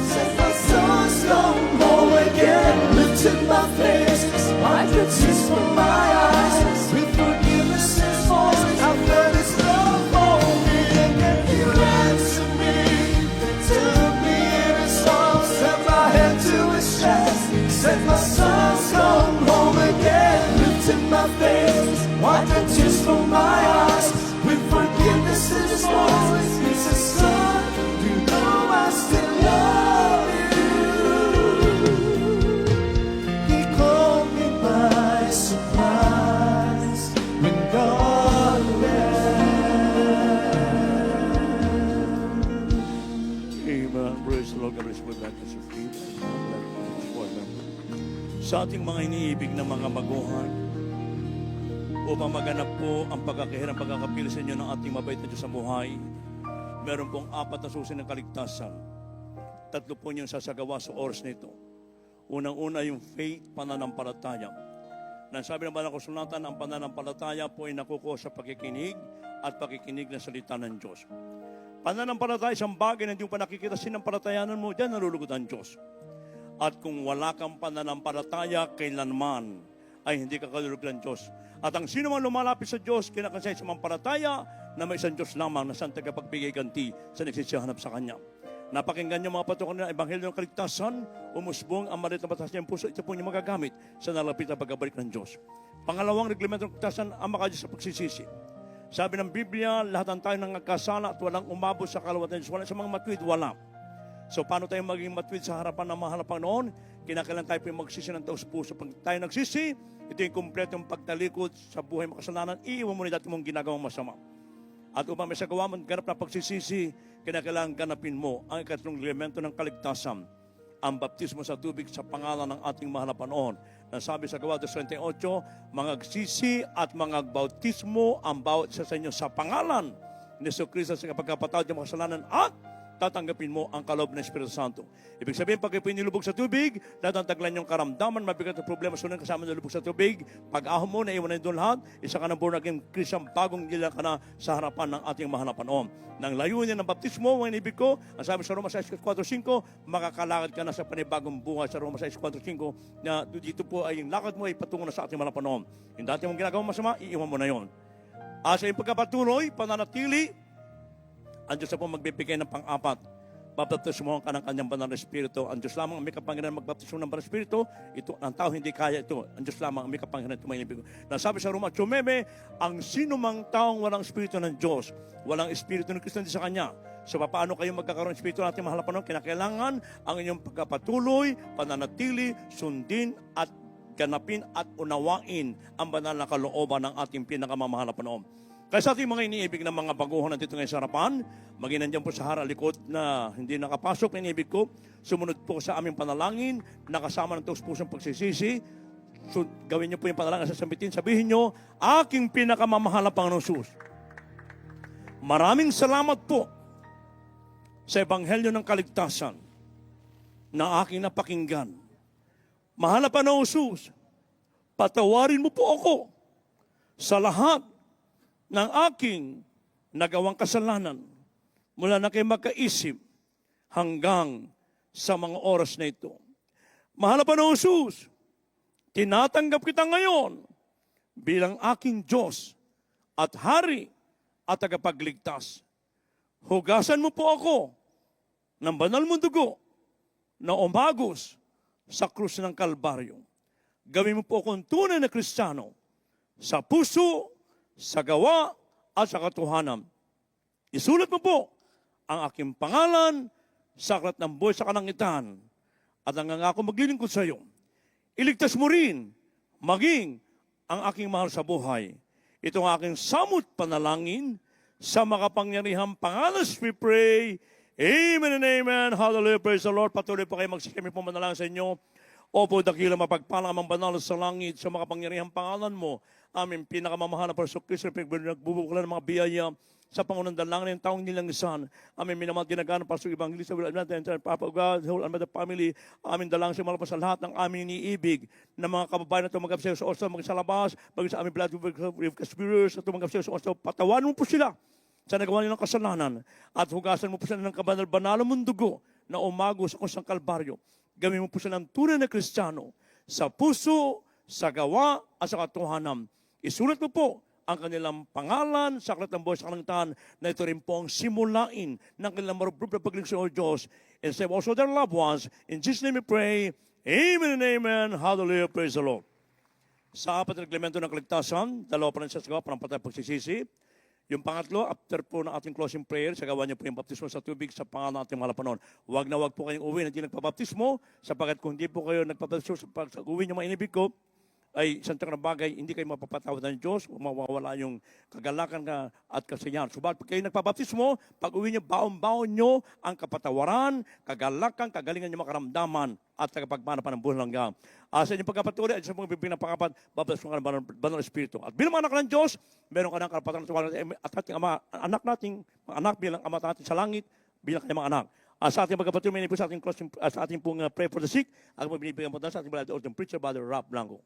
set my songs come home again, lifted my face, wiped the tears from my eyes, with forgiveness and force, I felt his love for me, and then he ransomed me, took me in his arms, set my head to his chest, set my songs come home again, lifted my face, wiped the tears from my eyes, with forgiveness and his voice, he says, son, you know I still love you. He called me by surprise when God left. Amen. Praise the Lord. God bless you. Sa ating mga iniibig na mga baguhan, upang maganap po ang pagkakahirap, pagkakapil sa inyo ng ating mabait na Diyos sa buhay, meron pong 4 na susi ng kaligtasan. 3 po niyong sasagawa sa oras nito. Unang-una yung faith, pananampalataya. Nang sabi ng banal na kasulatan, ang pananampalataya po ay nakukuha sa pakikinig at pakikinig ng salita ng Diyos. Pananampalataya, isang bagay na hindi mo pa nakikita, sinampalatayanan mo, diyan nalulugod ang Diyos. At kung wala kang pananampalataya, kailanman ay hindi ka kalulugod ng Diyos. At ang sino man lumalapit sa Diyos, kinakasay sa mampalataya na may isang Diyos lamang na siyang tagapagbigay ganti sa nagsisihanap sa Kanya. Napakinggan niyo mga patukan ng Ebanghelyo ng Kaligtasan, umusbong ang malit na batas niyang puso, ito po niyo magagamit sa nalapit na pagbabalik ng Diyos. Pangalawang reglamento ng Kaligtasan, ang makadiyos sa pagsisisi. Sabi ng Biblia, lahat ng tayo nang nagkasala at walang umabot sa kalawatan ng Diyos. Wala sa mga matwid, wala. So paano tayo maging matwid sa harapan ng mahal na Panginoon? Kinakailangan tayo po magsisi ng taos puso. Pag tayo nagsisi, ito yung kumpletong pagtalikod sa buhay makasalanan. Iiwan mo na dati mong ginagawang masama. At upang may sagawa mo, ganap na pagsisisi, kinakailangan ganapin mo ang ikatlong elemento ng kaligtasan, ang baptismo sa tubig sa pangalan ng ating mahal na Panginoon. Nasabi sa Gawa 28, mga agsisi at mga bautismo ang bawat isa sa inyo sa pangalan ni Jesucristo sa pagkapatawad ng mga kasalanan at tatanggapin mo ang kaloob ng Espiritu Santo. Ibig sabihin, pag kayo nilubog sa tubig, tatantaglan yung karamdaman, mabigat na problema, sunod kasama nilubog sa tubig. Pag ahon mo, naiwan na doon lahat, isa ka ng born again Christian, bagong gila ka na sa harapan ng ating mahal na Panginoon. Nang layunin ng baptismo, mga inibig ko, ang sabi sa Roma 6:4-5, makakalakad ka na sa panibagong buhay sa Roma 6:4-5, na dito po ay yung lakad mo ay patungo na sa ating mahal na Panginoon. Yung dati mong ginagawang masama, iiwan mo na yon. Sa iyong pagkapatuloy, pananatili, ang Diyos na po magbibigay ng pang-4. Babaptismohan ka ng kanyang banal na Espiritu. Ang Diyos lamang ang may kapangyarihan magbaptismo ng banal na Espiritu. Ito, ang tao hindi kaya ito. Ang Diyos lamang ang may kapangyarihan tumayibig. Nasabi sa Roma 8:9, ang sino mang taong walang Espiritu ng Diyos, walang Espiritu ng Kristo sa Kanya. So, paano kayo magkakaroon ng Espiritu natin mahal na Panginoon? Kinakailangan ang inyong pagkapatuloy, pananatili, sundin at ganapin at unawain ang banal na kalooban ng ating pinakamamahal na Panginoon. Kaya sa ating mga iniibig ng mga baguhan nandito ngayon sa harapan, maging nandiyan po sa haralikod na hindi nakapasok, iniibig ko, sumunod po sa aming panalangin, nakasama ng taos pusong pagsisisi. So, gawin niyo po yung panalangin sa sambitin, sabihin niyo, aking pinakamamahal na Panginoong Sus. Maraming salamat po sa Ebanghelyo ng Kaligtasan na aking napakinggan. Mahal na Panginoong Sus, patawarin mo po ako sa lahat ng aking nagawang kasalanan mula na kayo magkaisip hanggang sa mga oras na ito. Mahal na Panginoong Jesus, tinatanggap kita ngayon bilang aking Diyos at Hari at tagapagligtas. Hugasan mo po ako ng banal mong dugo na umagos sa krus ng Kalbaryo. Gawin mo po akong tunay na Kristiyano sa puso, sa gawa at sa katotohanan. Isulat mo po ang aking pangalan sa aklat ng buhay sa kalangitan at nangangako maglilingkod sa iyo. Iligtas mo rin maging ang aking mahal sa buhay. Ito ang aking samot panalangin sa makapangyarihang pangalan we pray. Amen and amen. Hallelujah. Praise the Lord. Patuloy po kayo magsikimi po manalangin sa inyo. Opo, dakila mapagpalang amang banal sa langit sa makapangyarihang pangalan mo. Aming pinakamamahal na Panginoon Kristo, nagbubuklan ng mga biyaya sa Pangunang Dalangin ng taong nilangisan. Aming minamahal ginagana para sa Evangelista Will Advent and Papa God, the whole Almeda family. Aming dalang sa malapas sa lahat ng aming iniibig na mga kababayan na tumagap sa iyo sa oras maging sa labas, maging sa aming blood with conspirators na tumagap sa iyo sa oras. Patawanan mo po sila sa nagawa nilang kasalanan at hugasan mo po sila ng kabanal-banal mong dugo na umago sa kusang Kalbaryo. Gawin mo po sila ng tunay na Kristiyano sa puso, sa gawa at sa katotohanan. Isulat mo po ang kanilang pangalan sa aklat ng buhay sa kalangitan na ito rin po ang simulain ng kanilang marubrob na paglingkod sa Diyos and save also their loved ones. In Jesus' name we pray. Amen and amen. Hallelujah. Praise the Lord. Sa apat na reglamento ng kaligtasan, dalawa pa rin sa gawa, panampatay pagsisisi. Yung pangatlo, after po ng ating closing prayer, sagawa niyo po yung baptismo sa tubig sa pangalan ng ating mahal na Panginoon. Huwag na huwag po kayong uwi na hindi nagpabaptismo, sapagkat kung hindi po kayo nagpabaptismo sa uwi niyo mga inibig ko, ay isang na bagay, hindi kayo mapapatawad ng Diyos, mawawala yung kagalakan at kasiyahan. Subalit pag kayo nagpabaptismo, pag uwi niyo, baon-baon niyo ang kapatawaran, kagalakan, kagalingan niyo makaramdaman at tagapagmana pa ng buhay hanggang. Sa inyong pagkapatuloy at sa mga bibigyan ng pangapat, babaptismo ka ng Banal Espiritu. At bilang anak ng Diyos, meron ka ng karapatan at ating ama, anak nating, anak bilang ama natin sa langit, bilang kanyang mga anak. Sa ating pagkapatuloy, may po sa ating closing, sa ating pong pray for the sick, at binibigyan po sa ating brother or preacher, Brother Rap Blanco.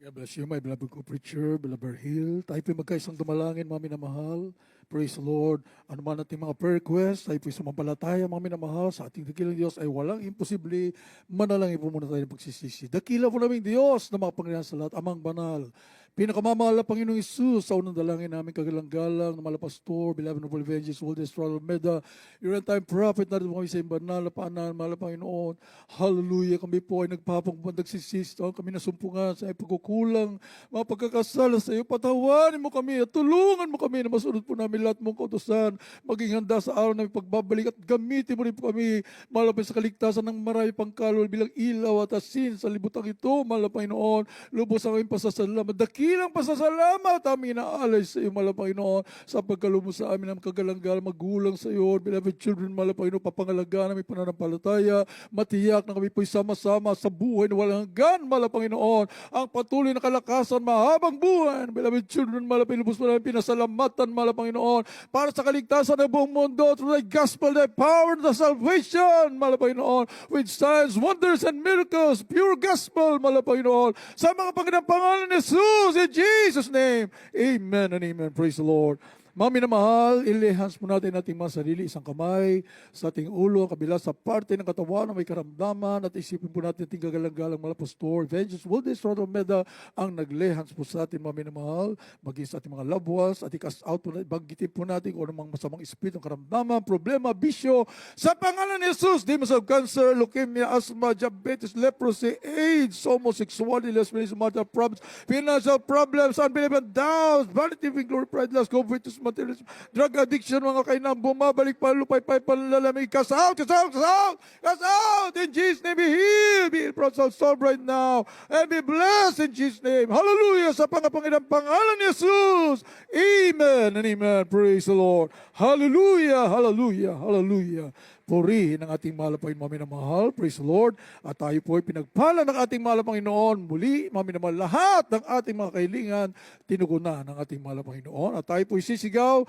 God bless you, my beloved co-preacher, beloved Hill. Tayo po'y magkaisang dumalangin, mga minamahal. Praise the Lord. Ano man ating mga prayer request, tayo po'y sumampalataya, mga minamahal. Sa ating dakilang Diyos ay walang imposible. Manalangin po muna tayo ng pagsisisi. Dakila po namin Diyos na makapangyarihan sa lahat, amang banal. Pinakamamahal na Panginoong Isus, sa unang dalangin namin kagalang-galang na malapastor, beloved noble evangelist, Walter Estrada Almeda, your time prophet, narito po kami sa inyong banal na paanan, mahal na Panginoon. Hallelujah, kami po ay nagpapangpang nagsisisi, kami nasumpungan sa pagkukulang, mga pagkakasala sa iyo, patawanin mo kami at tulungan mo kami na masunod po namin lahat mong kautusan, maging handa sa araw namin pagbabalik at gamitin mo rin po kami, malapit sa kaligtasan ng marami pang kaluluwa bilang ilaw at asin sa libutang ito, mahal na Panginoon, lubos ang aming pasasalamat, dakilang pasasalamat aming inaalay sa iyo, mahal na Panginoon, sa pagkalubos sa amin ng kagalang-galang magulang sa iyo, beloved children, mahal na Panginoon, papangalagaan namin pananampalataya, matiyak na kami po'y sama-sama sa buhay na walang hanggan, mahal na Panginoon, ang patuloy na kalakasan, mahabang buhay, beloved children, mahal na Panginoon, lubos mo namin pinasalamatan, mahal na Panginoon, para sa kaligtasan ng buong mundo, through thy gospel, thy power, the salvation, mahal na Panginoon, with signs, wonders, and miracles, pure gospel, mahal na Panginoon, sa mga Panginoon pangalan ni Jesus, in Jesus' name, amen and amen. Praise the Lord. Mga minamahal, ilihans po natin ating mga sarili, isang kamay sa ating ulo, kabila sa parte ng katawan na may karamdaman, at isipin po natin ating gagalang-galang mga pastor, Evangelist Walter Estrada Almeda, ang naglihans po sa ating mga minamahal, maging sa ating mga loved ones, at i-cast out po natin, banggitin po natin kung anong masamang espiritu, karamdaman, problema, bisyo, sa pangalan ni Jesus, demons of cancer, leukemia, asthma, diabetes, leprosy, AIDS, homosexuality, lesbianism, marital problems, financial problems, unbelief and doubts, vanity, glory, pride, lust, covetous, materialism, drug addiction, mga kainang bumabalik, palupay-pay, panlalamig, cast out, cast out, cast out, cast out, in Jesus' name, be healed, be healed, solve right now, and be blessed in Jesus' name. Hallelujah, sa pangapanginang pangalan ni Jesus. Amen and amen. Praise the Lord. Hallelujah, hallelujah, hallelujah. Purihin ang ating mahal na Panginoon, mga minamahal. Praise the Lord. At tayo po ay pinagpala ng ating mahal na Panginoon. Muli, mga minamahal, lahat ng ating mga kahilingan, tinugunan ng ating mahal na Panginoon. At tayo po ay sisigaw,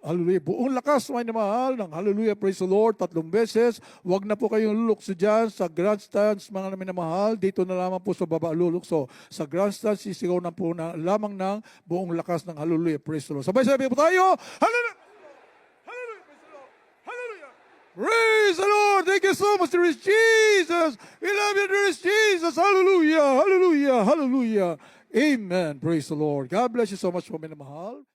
hallelujah, buong lakas, mga minamahal, ng hallelujah, praise the Lord, 3 beses. Huwag na po kayong lulukso dyan sa grandstands, mga minamahal. Dito na lamang po sa baba lulukso. Sa grandstands, sisigaw na po lamang ng buong lakas ng hallelujah, praise the Lord. Sabay-sabay po tayo, hallelujah! Praise the Lord. Thank you so much, dearest Jesus. We love you, dearest Jesus. Hallelujah, hallelujah, hallelujah. Amen. Praise the Lord. God bless you so much, mga minamahal.